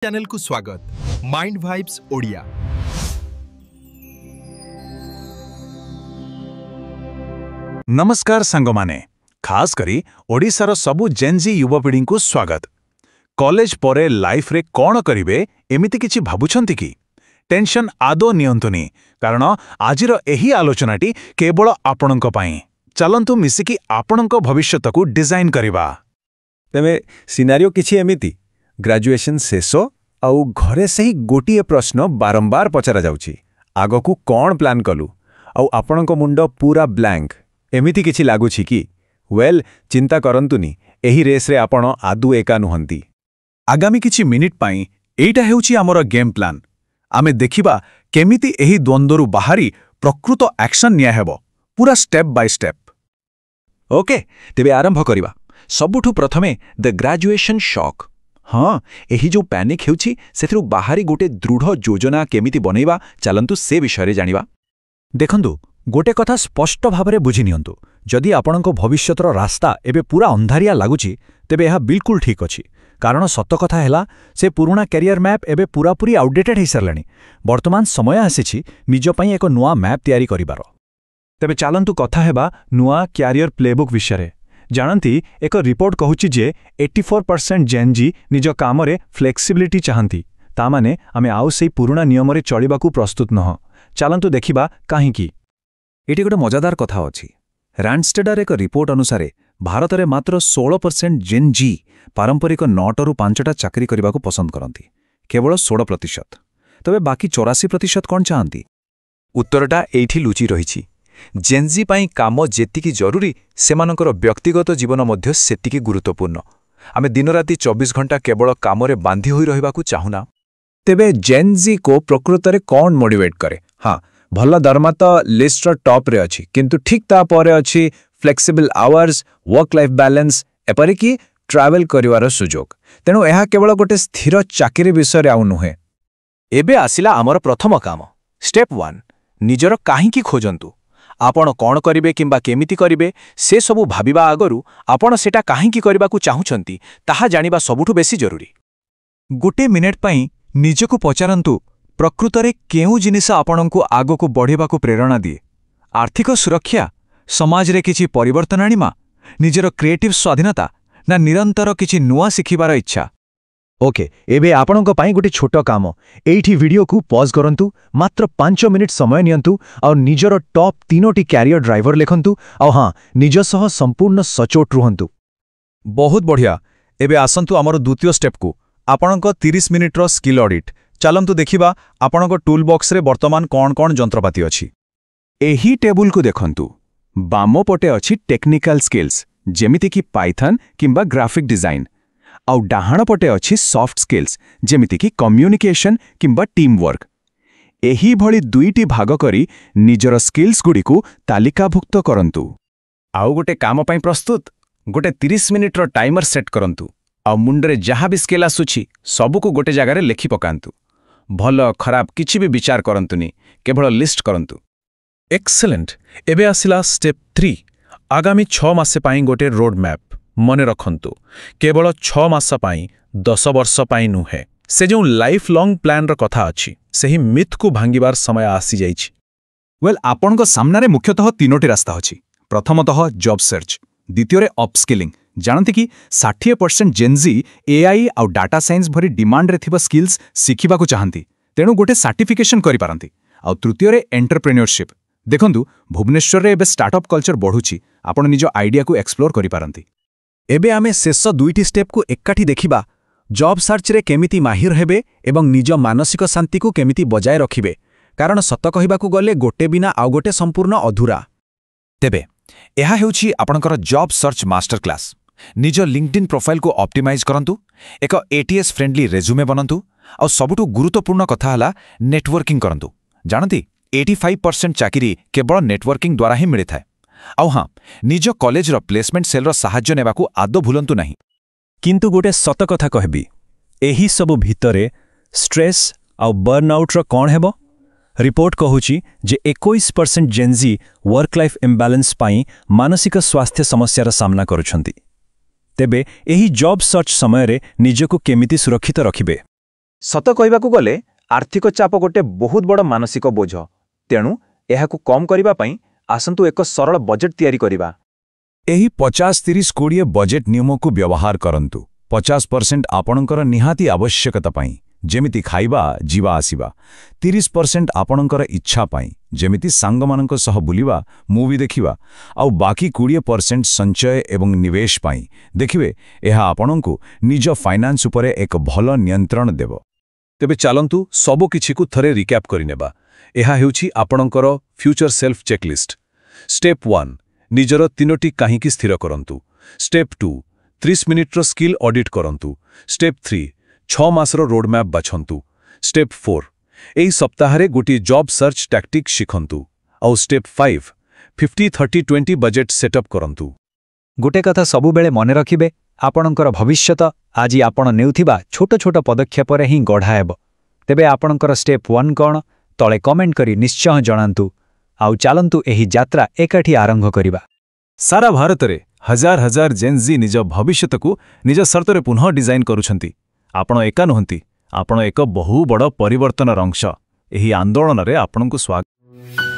Channel को स्वागत mind vibes Odia. नमस्कार सांगमाने, खास करी ओडिशार सबु जेनजी युवपीढ़ी को स्वागत। कॉलेज परे लाइफ रे कौन करिवे एमिति किछि भाबुछंती कि? टेंशन आदो नियंतुनी, कारण आजिर एही आलोचनाटी केवल आपणक पई। चलंतु मिसिकी आपणक भविष्यत को डिजाइन करिबा। तेमे सिनारियो किछि एमिति ग्रेजुएशन शेष आउ घरे सही गोटिए प्रश्न बारंबार पचरा जाउछि, आगकू कौन प्लान कलु आउ आपणक मुंड पूरा ब्लैंक एमिति किछि लागुछि कि? वेल, चिंता करंतुनी, एही रेस रे आपण आदु एका नुहंती। आगामी किछि मिनिट पाई एइटा हेउछि हमर गेम प्लान। आमे देखिबा केमिति एही द्वंद्वरु बाहरी प्रकृत एक्शन निया हेबो, पूरा स्टेप बाय स्टेप। ओके, तेबे आरंभ करिबा। सबुठु प्रथमे द ग्रेजुएशन शॉक। हाँ, एही जो पैनिक हेउछि सेथिरु बाहरी गोटे दृढ़ योजना केमिति बनेइबा, चलंतु से विषय जानिबा। देखंतु, गोटे कथा स्पष्ट भावरे बुझि नियंतु। जदि आपणको भविष्यतर रास्ता एबे पूरा अंधारिया लागुछि, तेबे यह बिल्कुल ठीक अछि। कारण सत कथा हेला, से पुराना कैरियर मैप एबे पूरापूरी आउटडेटेड हो सारलानी। वर्तमान समय आसीछि निज पई एक नुआ मैप तैयारी करिबार। तेबे चलंतु कथा हेबा नुआ कैरियर प्लेबुक विषय। जानती, एक रिपोर्ट कहूछि जे 84% जेनजी निज कामरे फ्लेक्सिबिलिटी चाहंती। ता माने आमे आउ सेई पुराना नियमरे चलिबाकू प्रस्तुत नह। चलंतु देखिबा काहेकि। एटी गोटे मजादार कथा अछि। रांडस्टेडर एक रिपोर्ट अनुसार भारत में मात्र 16% जेनजी पारंपरिक 9 रु 5टा चाकरी करने को पसंद करती, केवल 16%। तबे बाकी 84% कौन चाहती? उत्तरटा एठी लुचि रही। जेनजी पाई काम जेतिकी जरूरी, सेमानकर व्यक्तिगत जीवन मध्य सेतिकी गुरुत्वपूर्ण। आमे दिन राति 24 घंटा केवल कामरे बांधी होई रहिबाकू चाहुना। तेबे जेनजी को प्रकृत रे कौन मोटिवेट करे? हाँ, भल दरमा तो लिस्टर टॉप रे अछि, किंतु ठीक ता परे अछि flexible hours, work life balance, एपरिकी ट्रैवल करिवार सुजोग। तेणु यह केवल गोटे स्थिर चाकरी विषय आउ नुहे। एबे आसिला आमर प्रथम काम, स्टेप 1। निजर काहींकी खोजंतु। आपण कौन करिवे किंबा केमिति करिवे से सबु भाबिबा आगरु आपण सेटा काहींकी करिबाकू चाहुछंती ताहा जानिबा सबुठु बेसी जरूरी। गोटे मिनिट पई निजकु पचारंतु, प्रकृतरे केउ जिनिस आपणको आगको बढ़ेबाकू प्रेरणा दिए? आर्थिक सुरक्षा, समाज रे किछि परिवर्तन आनिमा, निजर क्रिएटिव स्वाधीनता, ना निरंतर किछि नुआ शिखिबार इच्छा? ओके, एबे आपणको पाई गोटे छोटो काम। एइठी वीडियो को पॉज करंतु, मात्र 5 मिनिट समय नियंतु और निजर टॉप 3टी कैरियर ड्राइवर लेखंतु और हाँ, निज सह संपूर्ण सचोट रुहंतु। बहुत बढ़िया। एबे आसंतु हमर द्वितीय स्टेप को, आपणको 30 मिनिट रो स्किल ऑडिट। चलंतु देखिबा आपणको टूल बॉक्स रे वर्तमान कौन कौन जंत्रपाती अछि। एही टेबुल को देखंतु। बामो पटे अछि टेक्निकल स्किल्स, जेमिति कि पाइथन किंबा ग्राफिक डिजाइन, आउ डाहाण पटे अछि सॉफ्ट स्किल्स, जेमिति कि कम्युनिकेशन किंबा टीम वर्क। एही भली दुईटी भाग करी निजर स्किल्स गुडी को तालिकाभुक्त करंतु। आउ गोटे काम पई प्रस्तुत। गोटे 30 मिनिट रो टाइमर सेट करंतु आउ मुंडरे जहाँ भी स्केल आसुछि सबुको गोटे जगारे लेखि पकांतु। भल खराब किछि भी विचार करंतुनी, केवल लिस्ट करंतु। एक्सेलेंट। एबे आसिला स्टेप 3। आगामी 6 मासे पाई गोटे रोड मैप। मने रखंतु, केवल 6 मास पाई, 10 वर्ष पाई नुहे। से जो लाइफ लॉन्ग प्लान रो कथा अछि, सेही मिथ को भांगिबार समय आसी जाइछि। वेल, आपणको सामने मुख्यतः 3टी रास्ता अछि। प्रथमतः जॉब सर्च, द्वितीय अपस्किलिंग। जानते कि 60% जेनजी एआई आउ डाटा साइंस भरी डिमांड रे थिबा स्किल्स सिखिबाकू चाहंती, तेणु गोटे सर्टिफिकेशन करि पारंती। आउ तृतीय एंटरप्रेन्योरशिप। देखंतु, भुवनेश्वर रे एबे स्टार्टअप कल्चर बढ़ुछि, आपण निज आइडिया को एक्सप्लोर करि पारंती। एबे आमे शेष 2टी स्टेप को एकाठी देखिबा। जॉब सर्च रे केमिति माहिर हेबे एवं निज मानसिक शांति को केमिति बजाय रखिबे, कारण सत कहिबाकू गले गोटे बिना आउ गोटे संपूर्ण अधूरा। तेबे एहा हेउछि आपणकर जॉब सर्च मास्टर क्लास। निज लिंक्डइन प्रोफाइल को ऑप्टिमाइज करंतु, एक एटीएस फ्रेंडली रेज्यूमे बनंतु, और सबुठु गुरुत्वपूर्ण कथा हला नेटवर्किंग करंतु। जानती, 85% चाकरी केवल नेटवर्किंग द्वारा ही मिले थाए। आउ हाँ, निज कॉलेज रो प्लेसमेंट सेल रो सहाय्य नेबाकू आदो भूलंतु नहीं। किंतु गोटे सत कथा कहबी, एही सबु भितरे स्ट्रेस आउ बर्नआउट रो कौन हेबो? रिपोर्ट कहूछि जे 21% जेनजी वर्क लाइफ इम्बैलेंस पाई मानसिक स्वास्थ्य समस्यार सामना करुछंती। तेबे एही जॉब सर्च समय रे निजको केमिति सुरक्षित रखिबे? ସତ କହିବାକୁ ଗଲେ ଆର୍ଥିକ ଚାପ ଗୋଟେ ବହୁତ ବଡ଼ ମାନସିକ ବୋଝ। ତେଣୁ ଏହାକୁ କମ୍ କରିବା ପାଇଁ ଆସନ୍ତୁ ଏକ ସରଳ ବଜେଟ୍ ତିଆରି କରିବା। ଏହି 50-30-20 ବଜେଟ୍ ନିୟମକୁ ବ୍ୟବହାର କରନ୍ତୁ। 50% ଆପଣଙ୍କର ନିହାତି ଆବଶ୍ୟକତା ପାଇଁ, ଯେମିତି ଖାଇବା ଯିବା ଆସିବା। 30% ଆପଣଙ୍କର ଇଚ୍ଛା ପାଇଁ, ଯେମିତି ସାଙ୍ଗମାନଙ୍କ ସହ ବୁଲିବା, ମୁଭି ଦେଖିବା। ଆଉ ବାକି 20% ସଞ୍ଚୟ ଏବଂ ନିବେଶ ପାଇଁ। ଦେଖିବେ, ଏହା ଆପଣଙ୍କୁ ନିଜ ଫାଇନାନ୍ସ ଉପରେ ଏକ ଭଲ ନିୟନ୍ତ୍ରଣ ଦେବ। ତେବେ ଚାଲନ୍ତୁ ସବୁକିଛିକୁ ଥରେ ରିକ୍ୟାପ୍ କରିନେବା। ଏହା ହେଉଛି ଆପଣଙ୍କର ଫ୍ୟୁଚର ସେଲ୍ଫ ଚେକଲିଷ୍ଟ। ଷ୍ଟେପ୍ 1 ନିଜର 3ଟି କାହିଁକି ସ୍ଥିର କରନ୍ତୁ। ଷ୍ଟେପ୍ 2 30 ମିନିଟ୍ର ସ୍କିଲ୍ ଅଡିଟ୍ କରନ୍ତୁ। ଷ୍ଟେପ୍ 3 6 ମାସର ରୋଡମ୍ୟାପ୍ ବାଛନ୍ତୁ। ଷ୍ଟେପ୍ 4 ଏହି ସପ୍ତାହରେ ଗୋଟିଏ ଜବ୍ ସର୍ଚ୍ଚ ଟ୍ୟାକ୍ଟିକ୍ ଶିଖନ୍ତୁ। ଆଉ ଷ୍ଟେପ୍ 5 50-30-20 ବଜେଟ୍ ସେଟଅପ୍ କରନ୍ତୁ। ଗୋଟେ କଥା ସବୁବେଳେ ମନେ ରଖିବେ, ଆପଣଙ୍କର ଭବିଷ୍ୟତ ଆଜି ଆପଣ ନେଉଥିବା ଛୋଟ ଛୋଟ ପଦକ୍ଷେପରେ ହିଁ ଗଢ଼ା ହେବ। ତେବେ ଆପଣଙ୍କର ଷ୍ଟେପ୍ 1 କ'ଣ? ତଳେ କମେଣ୍ଟ କରି ନିଶ୍ଚୟ ଜଣାନ୍ତୁ। ଆଉ ଚାଲନ୍ତୁ ଏହି ଯାତ୍ରା ଏକାଠି ଆରମ୍ଭ କରିବା। ସାରା ଭାରତରେ ହଜାର ହଜାର ଜେନ୍ଜି ନିଜ ଭବିଷ୍ୟତକୁ ନିଜ ସର୍ତ୍ତରେ ପୁନଃ ଡିଜାଇନ୍ କରୁଛନ୍ତି। ଆପଣ ଏକା ନୁହନ୍ତି, ଆପଣ ଏକ ବହୁ ବଡ଼ ପରିବର୍ତ୍ତନର ଅଂଶ। ଏହି ଆନ୍ଦୋଳନରେ ଆପଣଙ୍କୁ ସ୍ୱାଗତ।